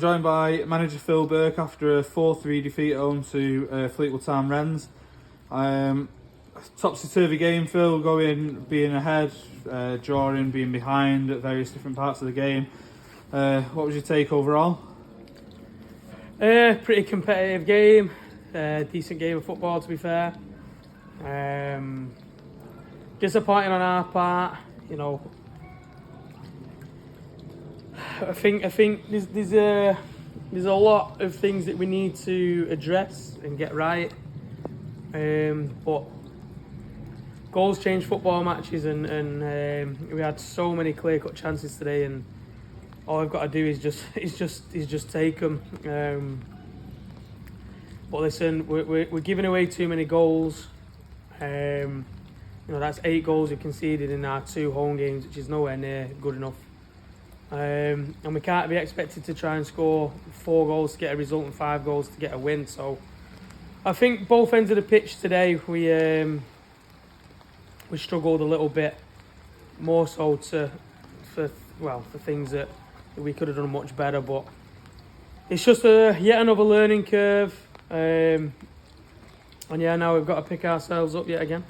Joined by manager Phil Burke after a 4-3 defeat at home to Fleetwood Town Wrens. Topsy-turvy game, Phil, being ahead, drawing, being behind at various different parts of the game. What was your take overall? Pretty competitive game, decent game of football to be fair. Disappointing on our part, you know. I think there's a lot of things that we need to address and get right. But goals change football matches, and we had so many clear-cut chances today, and all I've got to do is just take them. But listen, we're giving away too many goals. That's 8 goals we conceded in our 2 home games, which is nowhere near good enough. And we can't be expected to try and score 4 goals to get a result and 5 goals to get a win. So I think both ends of the pitch today we struggled a little bit more so for things that we could have done much better. But it's just yet another learning curve. And yeah, now we've got to pick ourselves up yet again.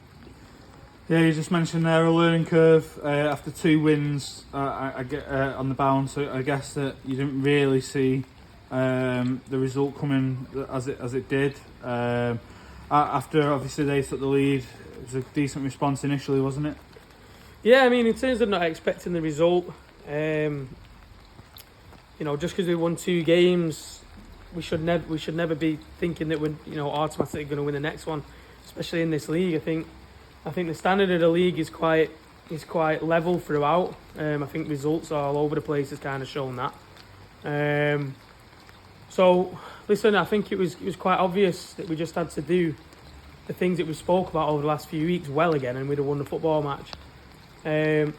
Yeah, you just mentioned there a learning curve after 2 wins I get on the bounce. So I guess that you didn't really see the result coming as it did. After obviously they took the lead, it was a decent response initially, wasn't it? Yeah, I mean, in terms of not expecting the result, just because we won 2 games, we should never be thinking that we're automatically going to win the next one, especially in this league. I think the standard of the league is quite level throughout. I think results all over the place has kind of shown that. So listen, I think it was quite obvious that we just had to do the things that we spoke about over the last few weeks well again, and we'd have won the football match.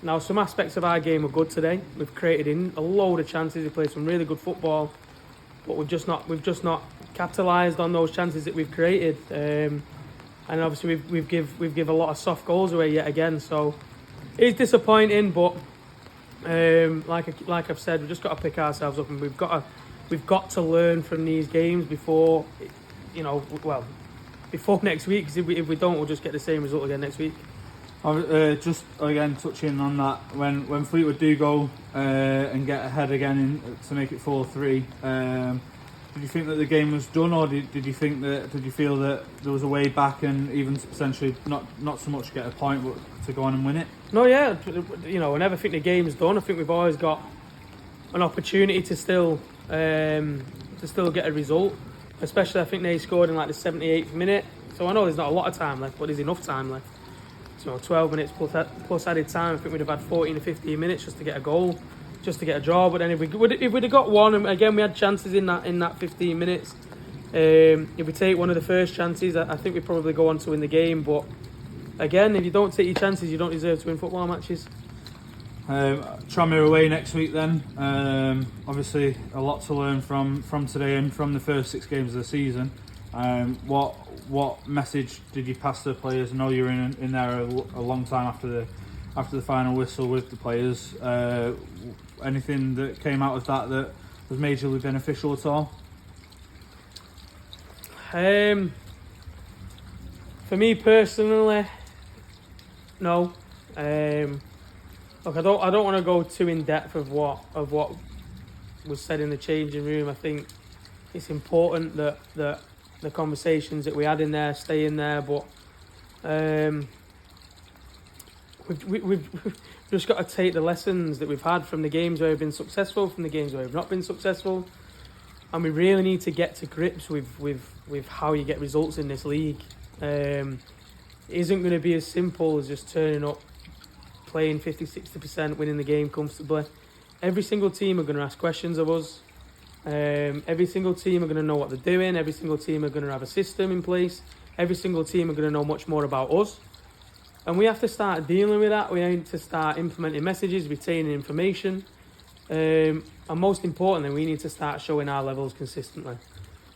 Now some aspects of our game were good today. We've created a load of chances. We played some really good football, but we've just not capitalised on those chances that we've created. And obviously we've give a lot of soft goals away yet again. So it's disappointing, but like I've said, we've just got to pick ourselves up, and we've got to learn from these games before next week. Because if we don't, we'll just get the same result again next week. Just again touching on that, when Fleetwood do go and get ahead again to make it 4-3. Did you think that the game was done, or did you feel that there was a way back and even potentially not so much get a point, but to go on and win it? No, yeah, I never think the game's done. I think we've always got an opportunity to still get a result. Especially, I think they scored in like the 78th minute. So I know there's not a lot of time left, but there's enough time left. 12 minutes plus added time. I think we'd have had 14 to 15 minutes just to get a goal, just to get a draw. But then if we'd have got one, and again we had chances in that 15 minutes. If we take one of the first chances, I think we probably go on to win the game. But again, if you don't take your chances, you don't deserve to win football matches. Tranmere away next week then. Obviously a lot to learn from today and from the first 6 games of the season. What message did you pass to the players? I know you were in there a long time after the final whistle with the players. Anything that came out of that was majorly beneficial at all? For me personally, no. Look, I don't want to go too in depth of what was said in the changing room. I think it's important that the conversations that we had in there stay in there, but we've just got to take the lessons that we've had from the games where we've been successful, from the games where we've not been successful, and we really need to get to grips with how you get results in this league. It isn't going to be as simple as just turning up, playing 50-60%, winning the game comfortably. Every single team are going to ask questions of us. Every single team are going to know what they're doing. Every single team are going to have a system in place. Every single team are going to know much more about us. And we have to start dealing with that. We need to start implementing messages, retaining information. And most importantly, we need to start showing our levels consistently.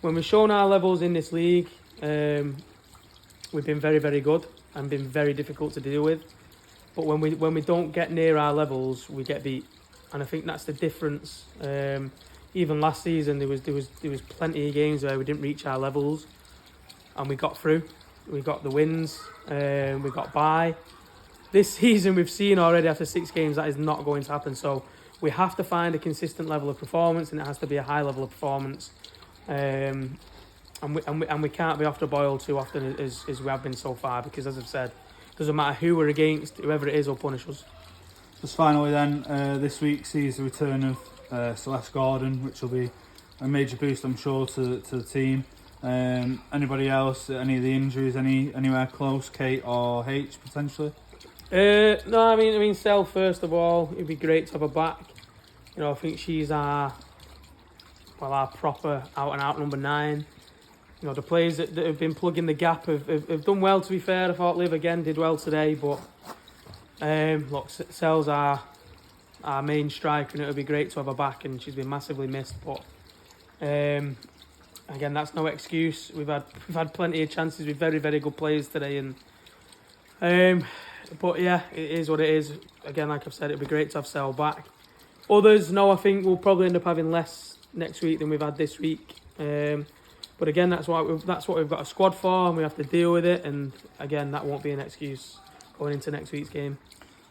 When we've shown our levels in this league, we've been very, very good and been very difficult to deal with. But when we don't get near our levels, we get beat. And I think that's the difference. even last season there was plenty of games where we didn't reach our levels, and we got through. We got the wins. We got by. This season we've seen already after 6 games that is not going to happen. So we have to find a consistent level of performance, and it has to be a high level of performance. And we can't be off the boil too often as we have been so far, because as I've said, doesn't matter who we're against, whoever it is will punish us. Just finally then, this week sees the return of Celeste Gordon, which will be a major boost, I'm sure, to the team. Anybody else, any of the injuries, anywhere close, Kate or H potentially? No, I mean, Sel, first of all, it'd be great to have her back. You know, I think she's our proper out-and-out number 9. You know, the players that have been plugging the gap have done well, to be fair. I thought Liv again did well today, but look, Sel's our main striker, and it would be great to have her back, and she's been massively missed. But again, that's no excuse. We've had plenty of chances with very, very good players today, and but yeah, it is what it is. Again, like I've said, it'd be great to have Sel back. Others, no, I think we'll probably end up having less next week than we've had this week. But again, that's what we've got a squad for, and we have to deal with it. And again, that won't be an excuse going into next week's game.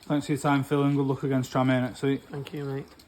Thanks for your time, Phil, and good luck against Tranmere next week. Thank you, mate.